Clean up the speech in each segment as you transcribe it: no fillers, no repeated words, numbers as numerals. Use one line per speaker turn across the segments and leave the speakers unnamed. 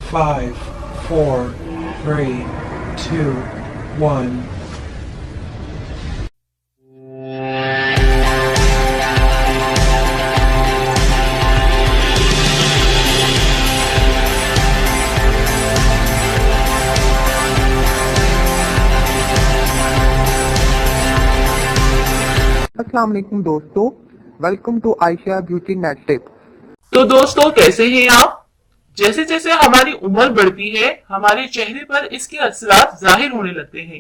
5, 4, 3, 2, 1.
अस्सलाम वालेकुम दोस्तों, welcome to Ayesha beauty net tip.
तो दोस्तों कैसे हैं आप। जैसे जैसे हमारी उम्र बढ़ती है हमारे चेहरे पर इसके असरात जाहिर होने लगते हैं,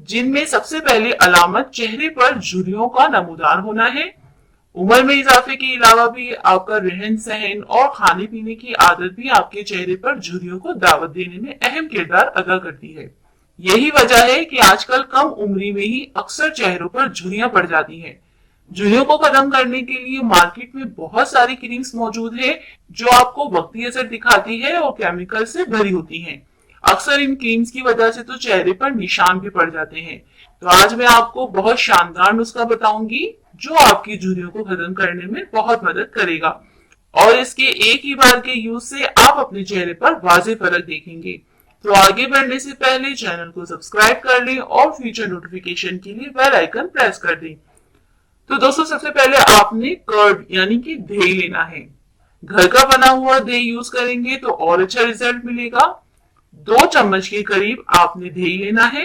जिनमें सबसे पहली अलामत चेहरे पर झुर्रियों का नमूदार होना है। उम्र में इजाफे के अलावा भी आपका रहन सहन और खाने पीने की आदत भी आपके चेहरे पर झुर्रियों को दावत देने में अहम किरदार अदा करती है। यही वजह है कि आजकल कम उम्री में ही अक्सर चेहरों पर झुर्रियां पड़ जाती हैं। झुर्रियों को खत्म करने के लिए मार्केट में बहुत सारी क्रीम्स मौजूद है जो आपको वक्ती असर दिखाती है और केमिकल से भरी होती हैं। अक्सर इन क्रीम्स की वजह से तो चेहरे पर निशान भी पड़ जाते हैं। तो आज मैं आपको बहुत शानदार नुस्खा बताऊंगी जो आपकी झुर्रियों को खत्म करने में बहुत मदद करेगा और इसके एक ही बार के यूज से आप अपने चेहरे पर वाज़ेह फर्क देखेंगे। तो आगे बढ़ने से पहले चैनल को सब्सक्राइब कर लें और फ्यूचर नोटिफिकेशन के लिए बेल आइकन प्रेस कर दें। तो दोस्तों सबसे पहले आपने कर्ड यानी कि दही लेना है। घर का बना हुआ दही यूज करेंगे तो और अच्छा रिजल्ट मिलेगा। 2 चम्मच के करीब आपने दही लेना है।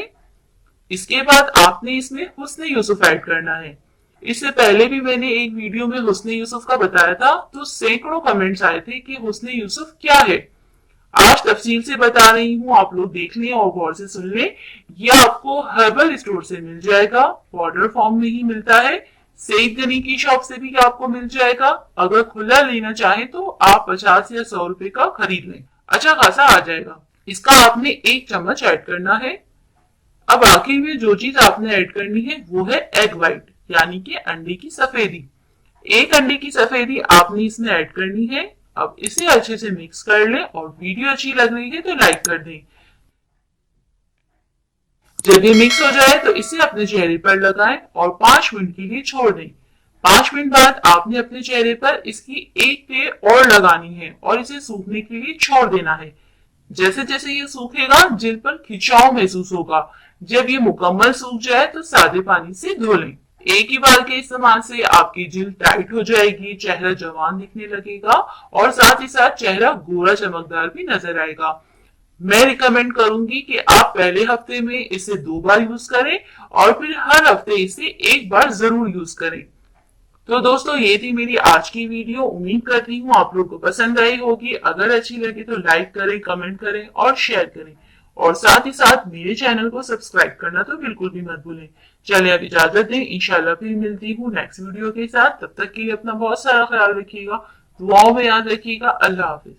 इसके बाद आपने इसमें हुस्न यूसुफ ऐड करना है। इससे पहले भी मैंने एक वीडियो में हुस्न यूसुफ का बताया था, तो सैकड़ों कमेंट्स आए थे कि हुस्न यूसुफ क्या है। आज तफसील से बता रही हूँ, आप लोग देख लें और गौर से सुन लें। यह आपको हर्बल स्टोर से मिल जाएगा, पाउडर फॉर्म में ही मिलता है। सेफ गनी की शॉप से भी आपको मिल जाएगा। अगर खुला लेना चाहे तो आप 50 या 100 रुपए का खरीद लें, अच्छा खासा आ जाएगा। इसका आपने 1 चम्मच ऐड करना है। अब आखिर में जो चीज आपने ऐड करनी है वो है एग व्हाइट यानी कि अंडे की सफेदी। 1 अंडे की सफेदी आपने इसमें ऐड करनी है। अब इसे अच्छे से मिक्स कर लें और वीडियो अच्छी लग रही है तो लाइक कर दें। जब ये मिक्स हो जाए तो इसे अपने चेहरे पर लगाएं और 5 मिनट के लिए छोड़ दें। 5 मिनट बाद आपने अपने चेहरे पर इसकी एक लेयर और लगानी है और इसे सूखने के लिए छोड़ देना है। जैसे जैसे ये सूखेगा जिल्द पर खिंचाव महसूस होगा। जब ये मुकम्मल सूख जाए तो सादे पानी से धो लें। एक ही बार के इस्तेमाल से आपकी जिल्द टाइट हो जाएगी, चेहरा जवान दिखने लगेगा और साथ ही साथ चेहरा गोरा चमकदार भी नजर आएगा। मैं रिकमेंड करूंगी कि आप पहले हफ्ते में इसे 2 बार यूज करें और फिर हर हफ्ते इसे 1 बार जरूर यूज करें। तो दोस्तों ये थी मेरी आज की वीडियो। उम्मीद करती हूँ आप लोग को पसंद आई होगी। अगर अच्छी लगी तो लाइक करें, कमेंट करें और शेयर करें और साथ ही साथ मेरे चैनल को सब्सक्राइब करना तो बिल्कुल भी मत भूलें। चलिए अब इजाजत दें, इंशाल्लाह फिर मिलती हूँ नेक्स्ट वीडियो के साथ। तब तक के लिए अपना बहुत सारा ख्याल रखिएगा, दुआओं में याद रखिएगा। अल्लाह हाफिज।